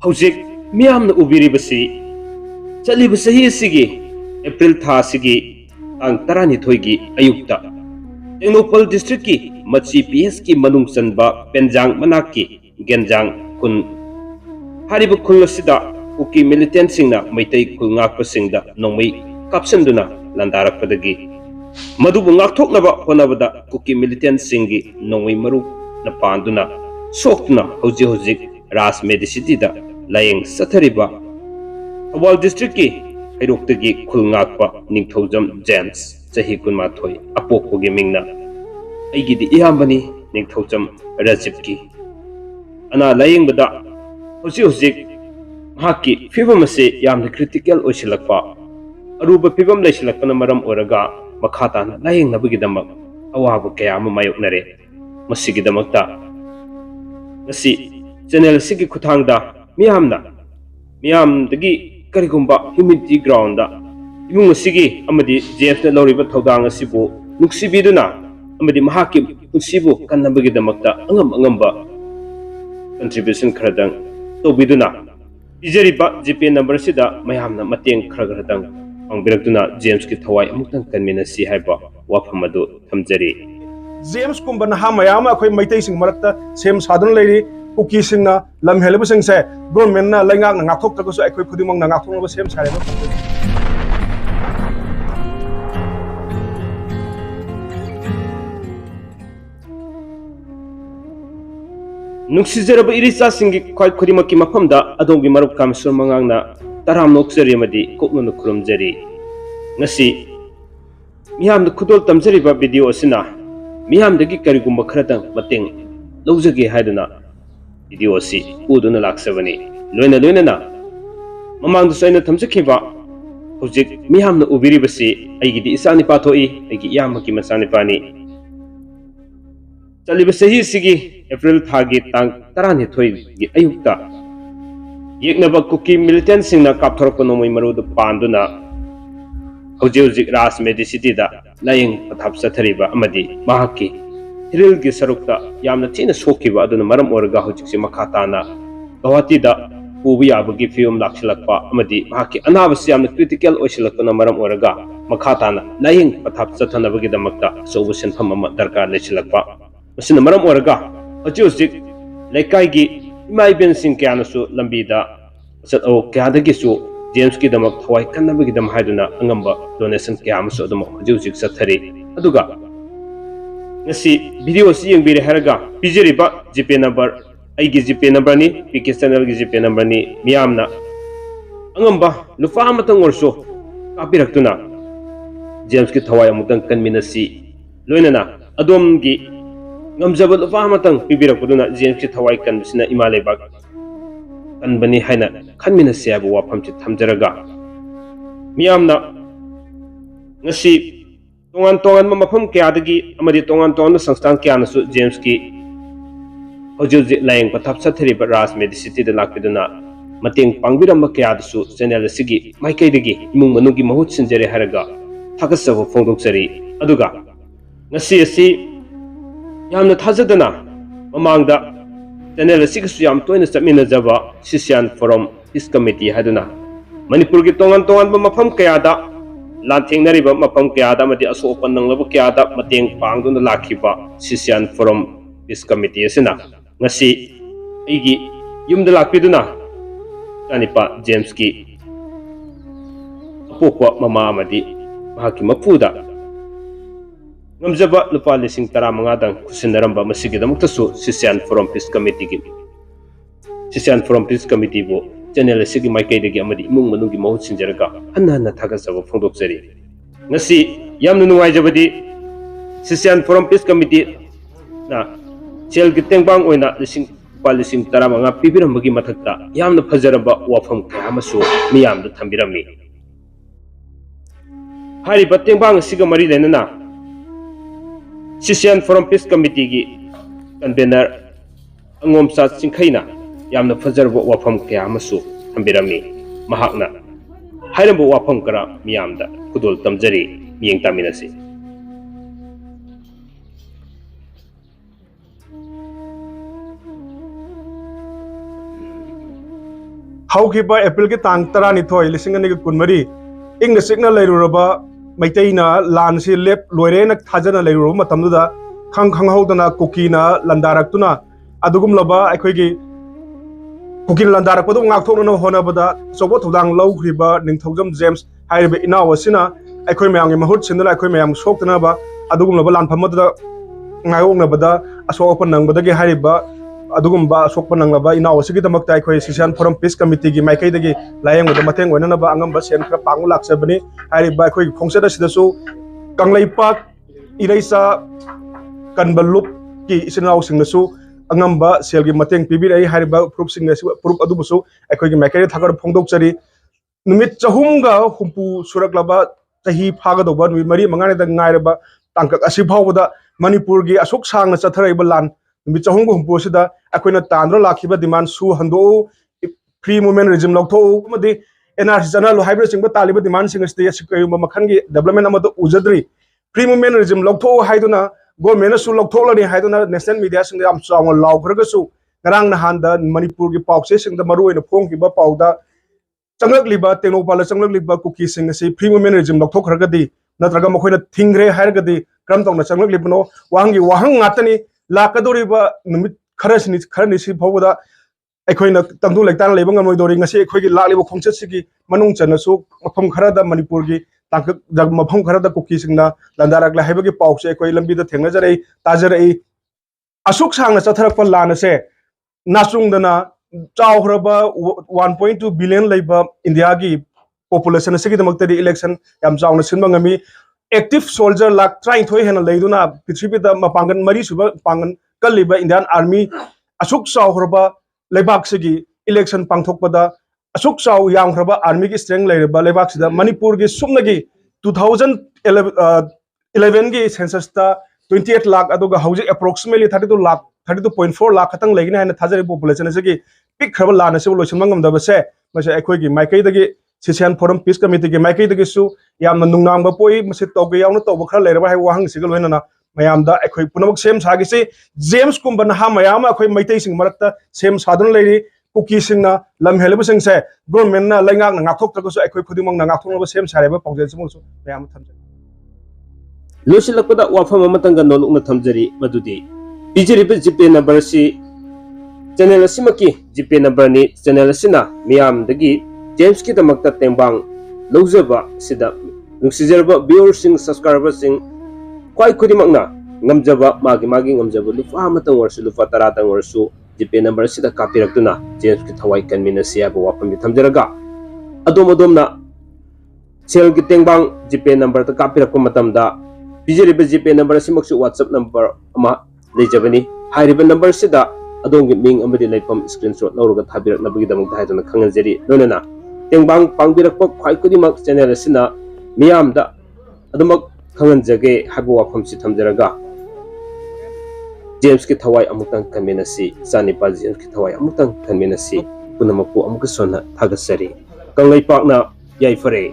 हौजिक मियामना उबिरिबसी चलिब सही सिगी एप्रिल था सिगी तांग 12 की अयुक्ता टेक्नोपल डिस्ट्रिक्ट की मची पीएस की मनुंग चनबा पेंजांग मनाक की गेंजांग खुन हारिब खुल असिदा कुकी मिलिटेंट सिंगना मैतै खुल ngakpasingda नोंमै कापसनदुना लंदारकपदगी मधुबु ngakthoknaba honabada कुकी मिलिटेंट सिंगी नोंमै मरु न पांदुना सोक्तुना हौजि हौजिक राज मेडिसिटी दा लायेंग सथरिबा अवाल डिस्ट्रिक्ट की हैरोक्तगी खुल ngakpa निंगथौजम जेम्स चही कुनमाथोय अपोकपोगी मिंगना अैगिदी इयाम्बनी निंगथौजम रजिब की अना लायेंगबदा हौजि हौजिक महाकी फिबम से यामना क्रिटिकल ओइसिलकपा अरुब फिबम लैसिलकपना मरम ओरगा मखाताना लायेंगनबगिदमक अवाब कया अमा मायोकनरे मसिगिदमकता ngasi channel sigi khuthangda miyamdagi karigumba humidity ground da imung sigi amadi jeff na loriba thodang asibu nuksibiduna amadi mahaki unsibu kannabagi-damakta angamba contribution kharadang tobiduna ijariba gp number sida mayamna mateng kharagadang angbirakduna james ki thawai amutang kanminasi haiba wafamadu thamjari James कुंबन हा मयाम अखोय मैतै सिंग मरक्ता same साधन लेरी cookie सिंगना lump हेलब सिंग से government ना लैंगाक नाथोक तकसु अखोय खुदिमंग ना नाथोक same सारेबा नुक्सिजरब इरिचा सिंगी ख्वाइ खुदिमकी मफमदा अदोंगी मरुप कामसुर मंगांगना तराम नोक्सरी मदि कोकनुन खुरुमजरी ngasi मियामद खुदोल तमजरिबा video सिना मियामदगी करिगुम्बा खरदंग मतेंग लौजगे हायदना video सि उदुना लाक्सबनी लोइना ममांग दुसैना थमजखिबा होजिक मियामना उबिरिबसी अैगिदी इसानि पाथोई अैगी यामकी मसानि पानी चलिब सही सिगी एप्रिल थागी तांग 12 की अयुक्ता येकनबा कुकी मिलिटेंट सिंगना कापथोरप नोमै मरुद पांदुना हौजिक राज मेडिसिटी दा लायेंग पथाप सथरिबा अमदी महाकी हिरिल की सरुक्ता यामना थीना सोखिबा अदुना मरम ओरगा हौजिकसे मखाताना गवाहाटी दा पुबु याबगी फिल्म लाक्सिलकपा अमदी महाकी अनाबसे यामना क्रिटिकल ओइसिलकपना मरम ओरगा मखाताना लायेंग पथाप सथनबगी दमकता सोबु सेनफम अमा दरकार लेसिलकपा मसिना मरम ओरगा हौजिक लेकाइगी इमा इबेन सिंग क्यानसु लंबीदा चतओ क्यादगिसु जेम्स की दमक थवाई कन्नबगी दम हाइदुना अंगंबा donation क्यामसु अदुम हौजिक सथरी अदुगा ngasi video si yengbire haraga pijeriba gp number aigi gp number ni pk channel gi gp number ni miyamna angamba lufa amatang orso kapirakuna james ki thawai amutang kanminasi loinana adom gi ngamjaba lufa amatang pibirakuduna james ki thawai kanbisina imalebak kanbani haina khanminasi abu wafamchi thamjaraga miyamna ngasi तोंगान मफम क्यादगी अमदी तोंगान संस्थान क्यानसु James की हौजिक लायेंग पथाप सथरिब राज मेडिसिटी दा लाक्पिदुना मतेंग पांगबिरम क्यादसु channel सिगी माइकैदगी इमुंग मनुगी महुत सिंजरे हरगा थागसब फोंदोक्सरी अदुगा ngasi asi yamna thajadana mamangda channel sigsu yam toina chamina jaba sisian forum peace committee haduna manipur gi tongan mafam kayada लांथेंगनरिबा मफम क्यादा मदि असोपन नंगलबु क्यादा मतेंग पांगदुना लाखिबा सिसियान फोरम पीस कमिटी असिना ngasi एगी युमदा लाखपिदुना तानिपा जेम्स की अपोपा ममा मदि महाकी मपुदा ngamjaba lupa lising 15 dang kusinaramba masigidamuktasu सिसियान फोरम पीस कमिटी की सिसियान फोरम पीस कमिटी बो चैनल सिगी माइकैदगी अमदी इमुंग मनुगी महूत सिंजरगा हन्ना थागसब फोंदोक्सरी ngasi yamnu nuwaijabadi सिसियान फोरम पीस कमिटी ना सेल की तेंगबांग ओइना लिसिंग 15 पिबिरमबगी मथक्ता यामना फजरबा वाफम कयामसु मियामदा थंबिरमी हारिबा तेंगबांग सिगा मरी लेनना सिसियान फोरम पीस कमिटी की कन्वेनर अंगोमसा चिंखैना यामना फजरबो वाफम कयामसु थंबिरमी हाइरब वाफम करा मियामदा खुदोल तमजरी मियेंग तामिनसी हौखिबा एप्रिल की तांग 12 लिसिंग अनिग कुनमरी इंग सिग्ना लेरुरबा मैतैना लान से लेप लोइरेना थाजना लेरुरबा मतमदुदा खंगहौदना कुकीना लंदारक्तुना अदुगुमलबा अखोइगी कुकीना लंदारकपदो ngaktokna honabada sobo thudang lawkhriba Ningthoujam James हाइबे इनाव असिना अखोइ मयांगि महूत सिंदला अखोइ मयांग सोक्तनाबा अदुगुमलबा लानफमददा ngayognabada asokpa nangbadagi हाइबा अदुगुमबा असोकपा नंगलबा इनाव असिगिदमक्ता अखोइ सिसियान फोरम पीस कमिटी की माइकैदगी लायंगदा मतेंग वननबा अंगम्बा सेन खरा पांगु लाक्सबनी हाइबा अखोइ खोंगसेदा सिदसु कंगलैपाक इरैसा कनबलुप की इसिनाव सिंगसु अंगम्बा सेल की मतेंग पीबीरई हाइबा प्रूफ सिंगसु प्रूफ अदुबसु अखोइ माइकै थागर फोंगदोकचरी नुमित चहुमगा हुंपु सुरकलबा चही फागदोबा नुमित मरी मंगानेदा ngairaba tangkak asi phawda manipur gi asuk sangna chatharaibा लान नुमित चहुमगा हुंपु सिदा अखोइना तांद्र लाखिबा डिमांड सु हंदो फ्री मूवमेंट रिजिम लौथो मदि एनआरसी चनल हाइब्रिड सिंग तालिबा डिमांड सिंग स्टे सिकयु मखन की डेवलपमेंट अमद उजद्री फ्री मूवमेंट रिजिम लौथो हाइदुना गवर्नमेंट सु लौथोलनि हाइदुना नेशनल मीडिया सिंग याम चाव लाउखरगसु ngarang nahan da manipur gi paukse sing da maru oina phongkiba pauda changlakliba tenopala changlakliba kuki sing asi free movement regime lokthokragadi natraga makhoina thingre hairgadi kram tongna changlaklibuno wahangi wahang ngatani lakadoriba numit kharasini kharani si phawda अखोइना तंगदु लेक्तान लेबा ngमोइदोरि ngasi अखोइगी लालिबो खोंचसिगी मनुंग चनसु मफम खरादा Manipur की तांक जग मफम खरादा cookie सिंगना लंदारक लाइबगी पाउसे अखोइ लंबी the थेंगजरै ताजरै असुक सांगना चथरक लानसे नासुंगदना चावरबा 1.2 billion लेबा India की population सिगी दमक्तरी election याम चावना सिनबा ngami active soldier lakh 33 हेना लेदुना पृथ्वीदा मपांगन मरी सुबा पांगन कलिबा इंडियन आर्मी असुक चावरबा लेबाक सिगी इलेक्शन पांथोकपदा असुक चाव यांग्रबा आर्मी की स्ट्रेंग लेरबा लेबाक सिदा मणिपुर की सुमनगी 2011 की सेंसस ता 28 लाख अदुगा हौजिक अप्रोक्सीमेटली 32 लाख 32.4 लाख खतंग लेगिना हैन थाजरी पॉपुलेशन सिगी पिक खरबा लाना से लोइसमंग ngमदबसे मसे अखोइ की माइकैदगी सिसियान फोरम पीस कमिटी की माइकैदगी सु यामना नुंगनांगबा पोइ मसे तोगे यावना तोब खरा लेरबा है वाहंग सिगल होइना मयामदा अखोइ पुनमक सेम सागिसे जेम्स कुंबन हा मयाम अखोइ मैतै सिंग मरक्ता सेम साधन लेरी कुकी सिंगना लम हेलबा सिंगसे गवर्नमेंट ना लैंगाक ना ngaktokतगसु अखोइ खुदिमंग ना ngaktokनबा सेम सारेबा पाउजेल समुसु मयाम थमजे लोसिलकपदा वाफम अमतंग नोलुकना थमजरी मदुदी पिजिरिबे जीपे नंबर सी चैनल असिमकी जीपे नंबर नि चैनल असिना मियामदगी जेम्स की दमक्ता तेंबांग लौजबा सिदा नुक्सिजरबा व्यूअर सिंग सब्सक्राइबर सिंग क्वाइ खुदिमकना ngamjaba magi ngamjaba lufa amatang warsu lufa taratang warsu jipe number sida kapirakuna James ki thawai kanminasi aba wafam bi thamjaraga adom na sel ki tengbang jipe number ta kapirakpa matamda bijeriba jipe number simaksu WhatsApp number ama lejabani hairiba number sida adom gi ming amadi laifam screenshot lawruga thabirakna bagi damuk haiduna khanganjari nonana tengbang pangbirakpa khwai kudimak channel asina miyamda adumak खंगनजगे हागो वाफम से थमजरगा James की थवाई अमुतंग कमेनसी चानिपा James की थवाई अमुतंग कमेनसी पुनमकु अमुक सोना थागसरी कंगलै पाकना याइफरे।